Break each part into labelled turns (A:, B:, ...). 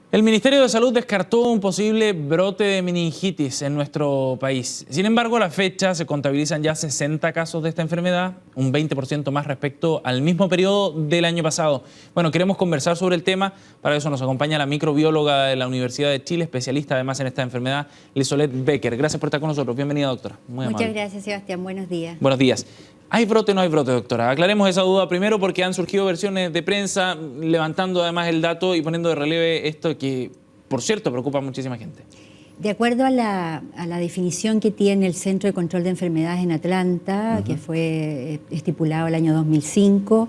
A: El Ministerio de Salud descartó un posible brote de meningitis en nuestro país. Sin embargo, a la fecha se contabilizan ya 60 casos de esta enfermedad, un 20% más respecto al mismo periodo del año pasado. Bueno, queremos conversar sobre el tema. Para eso nos acompaña la microbióloga de la Universidad de Chile, especialista además en esta enfermedad, Lizolet Becker. Gracias por estar con nosotros. Bienvenida, doctora. Muy amable.
B: Muchas gracias, Sebastián. Buenos días.
A: Buenos días. ¿Hay brote o no hay brote, doctora? Aclaremos esa duda primero porque han surgido versiones de prensa levantando además el dato y poniendo de relieve esto que, por cierto, preocupa a muchísima gente.
B: De acuerdo a la definición que tiene el Centro de Control de Enfermedades en Atlanta, que fue estipulado el año 2005,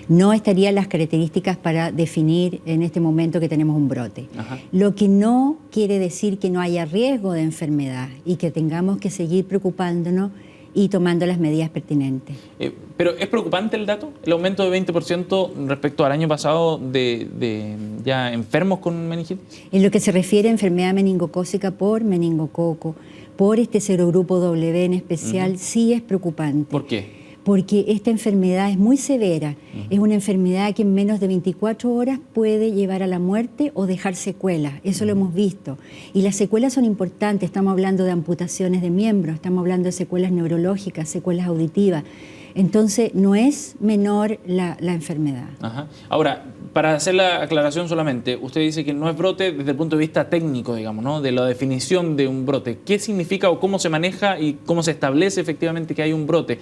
B: no estarían las características para definir en este momento que tenemos un brote. Lo que no quiere decir que no haya riesgo de enfermedad y que tengamos que seguir preocupándonos y tomando las medidas pertinentes.
A: Pero ¿es preocupante el dato? El aumento de 20% respecto al año pasado de ya enfermos con meningitis.
B: En lo que se refiere a enfermedad meningocócica por meningococo, por este serogrupo W en especial, sí es preocupante.
A: ¿Por qué?
B: Porque esta enfermedad es muy severa. Es una enfermedad que en menos de 24 horas puede llevar a la muerte o dejar secuelas. Eso lo hemos visto. Y las secuelas son importantes. Estamos hablando de amputaciones de miembros, estamos hablando de secuelas neurológicas, secuelas auditivas. Entonces, no es menor la enfermedad.
A: Ahora, para hacer la aclaración solamente, usted dice que no es brote desde el punto de vista técnico, digamos, ¿no? De la definición de un brote. ¿Qué significa o cómo se maneja y cómo se establece efectivamente que hay un brote?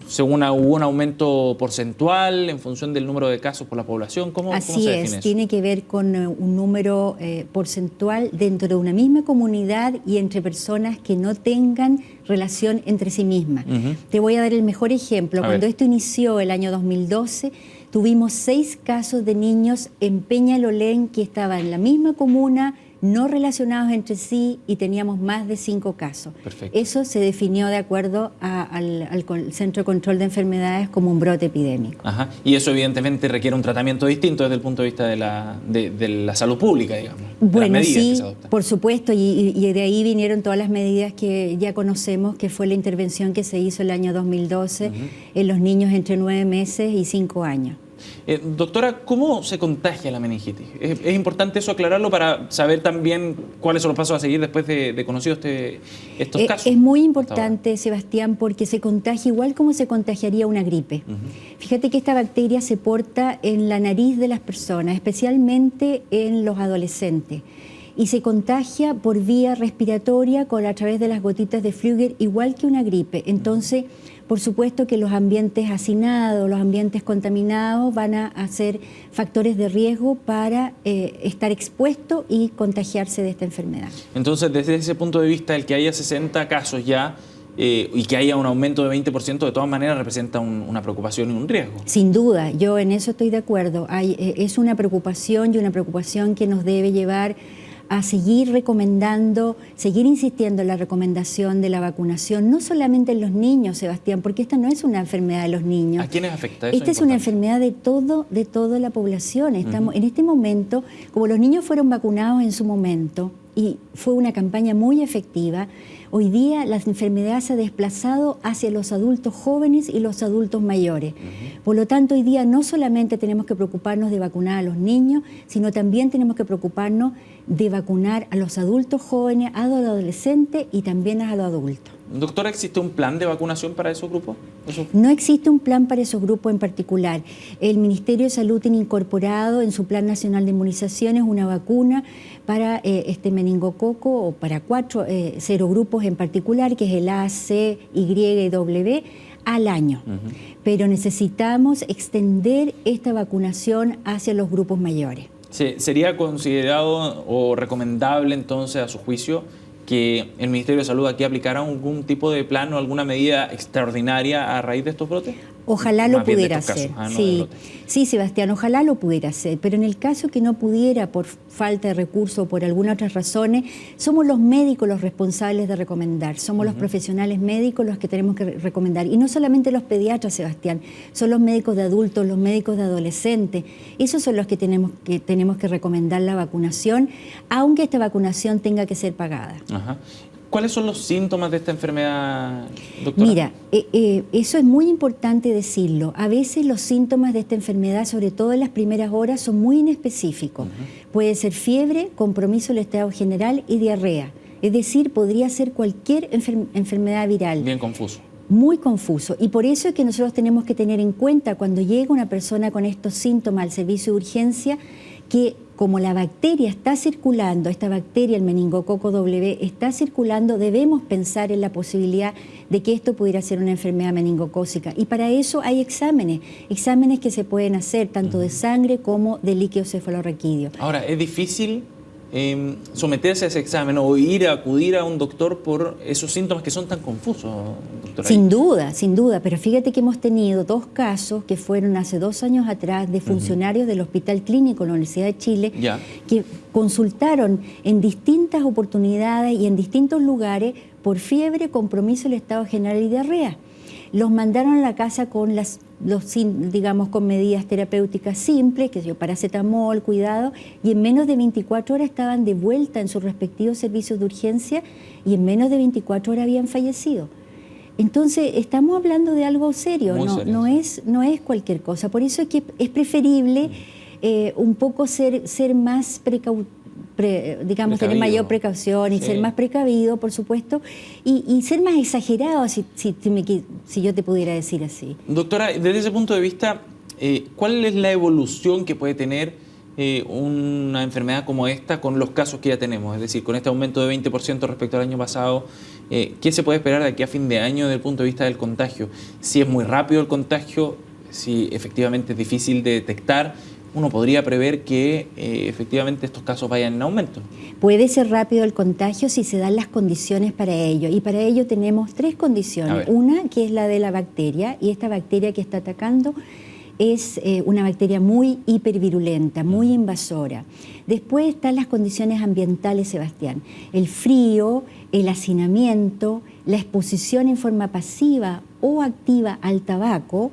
A: ¿Según hubo un aumento porcentual en función del número de casos por la población? ¿Cómo se define eso?
B: Tiene que ver con un número porcentual dentro de una misma comunidad y entre personas que no tengan relación entre sí mismas. Te voy a dar el mejor ejemplo. Cuando esto inició el año 2012, tuvimos 6 casos de niños en Peñalolén que estaban en la misma comuna, no relacionados entre sí, y teníamos más de 5 casos.
A: Perfecto.
B: Eso se definió de acuerdo al Centro de Control de Enfermedades como un brote epidémico.
A: Y eso evidentemente requiere un tratamiento distinto desde el punto de vista de la salud pública, digamos.
B: Bueno,
A: las medidas
B: sí,
A: que se adoptan.
B: por supuesto, y de ahí vinieron todas las medidas que ya conocemos, que fue la intervención que se hizo el año 2012 en los niños entre 9 meses y 5 años.
A: Doctora, ¿cómo se contagia la meningitis? Es importante eso aclararlo para saber también cuáles son los pasos a seguir después de conocidos estos casos.
B: Es muy importante, Sebastián, porque se contagia igual como se contagiaría una gripe. Fíjate que esta bacteria se porta en la nariz de las personas, especialmente en los adolescentes. Y se contagia por vía respiratoria a través de las gotitas de Flügger, igual que una gripe. Entonces, por supuesto que los ambientes hacinados, los ambientes contaminados van a ser factores de riesgo para estar expuesto y contagiarse de esta enfermedad.
A: Entonces, desde ese punto de vista, el que haya 60 casos ya y que haya un aumento de 20%, de todas maneras representa una preocupación y un riesgo.
B: Sin duda, yo en eso estoy de acuerdo. Es una preocupación y una preocupación que nos debe llevar a seguir recomendando, seguir insistiendo en la recomendación de la vacunación, no solamente en los niños, Sebastián, porque esta no es una enfermedad de los niños.
A: ¿A quiénes afecta eso?
B: Esta es una enfermedad de toda la población. Estamos en este momento, como los niños fueron vacunados en su momento, y fue una campaña muy efectiva, hoy día la enfermedad se ha desplazado hacia los adultos jóvenes y los adultos mayores. Por lo tanto, hoy día no solamente tenemos que preocuparnos de vacunar a los niños, sino también tenemos que preocuparnos de vacunar a los adultos jóvenes, a los adolescentes y también a los adultos.
A: Doctora, ¿existe un plan de vacunación para esos grupos?
B: No existe un plan para esos grupos en particular. El Ministerio de Salud tiene incorporado en su Plan Nacional de Inmunizaciones una vacuna para este meningococo o para 4 serogrupos en particular, que es el A, C, Y y W, al año. Pero necesitamos extender esta vacunación hacia los grupos mayores.
A: ¿Sería considerado o recomendable entonces, a su juicio, que el Ministerio de Salud aquí aplicara algún tipo de plan o alguna medida extraordinaria a raíz de estos brotes?
B: Ojalá lo pudiera hacer. Sí, Sebastián, ojalá lo pudiera hacer, pero en el caso que no pudiera por falta de recursos o por algunas otras razones, somos los médicos los responsables de recomendar, somos los profesionales médicos los que tenemos que recomendar, y no solamente los pediatras, Sebastián, son los médicos de adultos, los médicos de adolescentes, esos son los que tenemos que recomendar la vacunación, aunque esta vacunación tenga que ser pagada.
A: ¿Cuáles son los síntomas de esta enfermedad, doctora?
B: Mira, eso es muy importante decirlo. A veces los síntomas de esta enfermedad, sobre todo en las primeras horas, son muy inespecíficos. Puede ser fiebre, compromiso del estado general y diarrea. Es decir, podría ser cualquier enfermedad viral.
A: Bien confuso.
B: Muy confuso. Y por eso es que nosotros tenemos que tener en cuenta cuando llega una persona con estos síntomas al servicio de urgencia, que como la bacteria está circulando, esta bacteria, el meningococo W, está circulando, debemos pensar en la posibilidad de que esto pudiera ser una enfermedad meningocócica. Y para eso hay exámenes que se pueden hacer tanto de sangre como de líquido cefalorraquídeo.
A: Ahora, ¿es difícil someterse a ese examen o acudir a un doctor por esos síntomas que son tan confusos, doctora?
B: Sin duda, pero fíjate que hemos tenido 2 casos que fueron hace 2 años atrás de funcionarios del Hospital Clínico de la Universidad de Chile que consultaron en distintas oportunidades y en distintos lugares por fiebre, compromiso del estado general y diarrea. Los mandaron a la casa con con medidas terapéuticas simples, que es paracetamol, cuidado, y en menos de 24 horas estaban de vuelta en sus respectivos servicios de urgencia y en menos de 24 horas habían fallecido. Entonces, estamos hablando de algo serio, no es cualquier cosa. Por eso es que es preferible un poco ser más tener mayor precaución y ser más precavido, por supuesto, y ser más exagerado, si yo te pudiera decir así.
A: Doctora, desde ese punto de vista, ¿cuál es la evolución que puede tener una enfermedad como esta con los casos que ya tenemos? Es decir, con este aumento de 20% respecto al año pasado, ¿qué se puede esperar de aquí a fin de año desde el punto de vista del contagio? Si es muy rápido el contagio, si efectivamente es difícil de detectar, uno podría prever que efectivamente estos casos vayan en aumento.
B: Puede ser rápido el contagio si se dan las condiciones para ello. Y para ello tenemos 3 condiciones. Una, que es la de la bacteria, y esta bacteria que está atacando es una bacteria muy hipervirulenta, muy invasora. Después están las condiciones ambientales, Sebastián. El frío, el hacinamiento, la exposición en forma pasiva o activa al tabaco,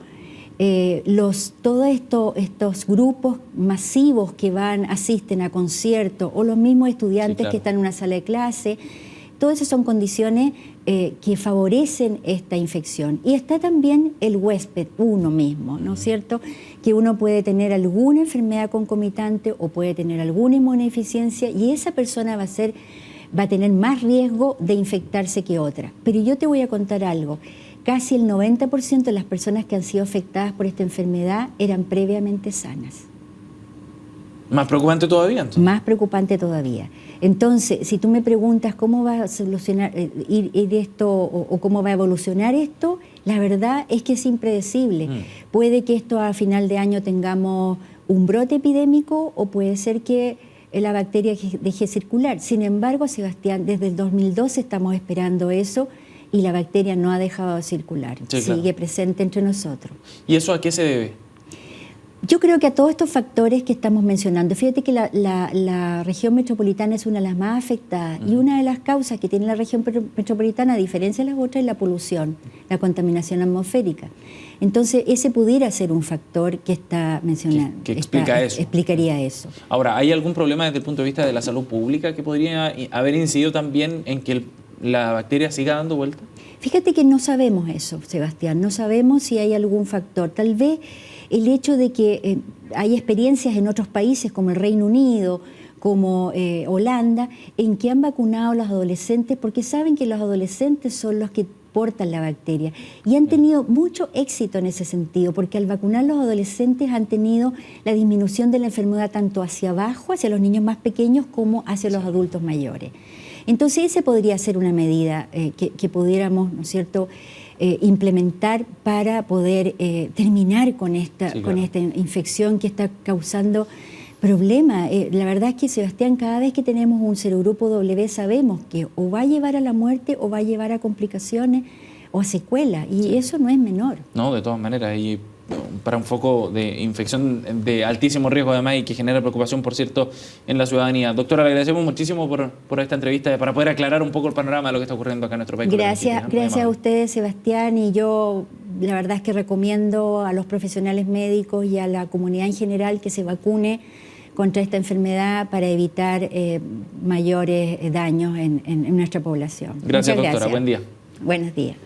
B: todos estos grupos masivos que asisten a conciertos o los mismos estudiantes que están en una sala de clase, todas esas son condiciones que favorecen esta infección. Y está también el huésped, uno mismo, ¿no es cierto? Que uno puede tener alguna enfermedad concomitante o puede tener alguna inmunodeficiencia y esa persona va a tener más riesgo de infectarse que otra. Pero yo te voy a contar algo. Casi el 90% de las personas que han sido afectadas por esta enfermedad eran previamente sanas.
A: ¿Más preocupante todavía, entonces?
B: Más preocupante todavía. Entonces, si tú me preguntas cómo va a solucionar ir esto o cómo va a evolucionar esto, la verdad es que es impredecible. Puede que esto a final de año tengamos un brote epidémico o puede ser que la bacteria deje circular. Sin embargo, Sebastián, desde el 2012 estamos esperando eso y la bacteria no ha dejado de circular. Sí, sigue presente entre nosotros.
A: ¿Y eso a qué se debe?
B: Yo creo que a todos estos factores que estamos mencionando. Fíjate que la región metropolitana es una de las más afectadas y una de las causas que tiene la región metropolitana, a diferencia de las otras, es la polución, la contaminación atmosférica. Entonces, ese pudiera ser un factor que está mencionando.
A: Que explica eso.
B: Explicaría eso.
A: Ahora, ¿hay algún problema desde el punto de vista de la salud pública que podría haber incidido también en que la bacteria siga dando vuelta?
B: Fíjate que no sabemos eso, Sebastián. No sabemos si hay algún factor. Tal vez el hecho de que hay experiencias en otros países como el Reino Unido, como Holanda, en que han vacunado a los adolescentes porque saben que los adolescentes son los que portan la bacteria y han tenido mucho éxito en ese sentido porque al vacunar a los adolescentes han tenido la disminución de la enfermedad tanto hacia abajo, hacia los niños más pequeños, como hacia los adultos mayores. Entonces esa podría ser una medida que pudiéramos, ¿no es cierto?, implementar para poder terminar con esta infección que está causando problemas. La verdad es que, Sebastián, cada vez que tenemos un serogrupo W sabemos que o va a llevar a la muerte o va a llevar a complicaciones o a secuelas, y eso no es menor. No,
A: de todas maneras, y para un foco de infección de altísimo riesgo además y que genera preocupación, por cierto, en la ciudadanía. Doctora, le agradecemos muchísimo por esta entrevista para poder aclarar un poco el panorama de lo que está ocurriendo acá en nuestro país.
B: Gracias a ustedes, Sebastián, y yo la verdad es que recomiendo a los profesionales médicos y a la comunidad en general que se vacune contra esta enfermedad para evitar mayores daños en nuestra población.
A: Gracias,
B: Muchas
A: doctora. Buen día.
B: Buenos días.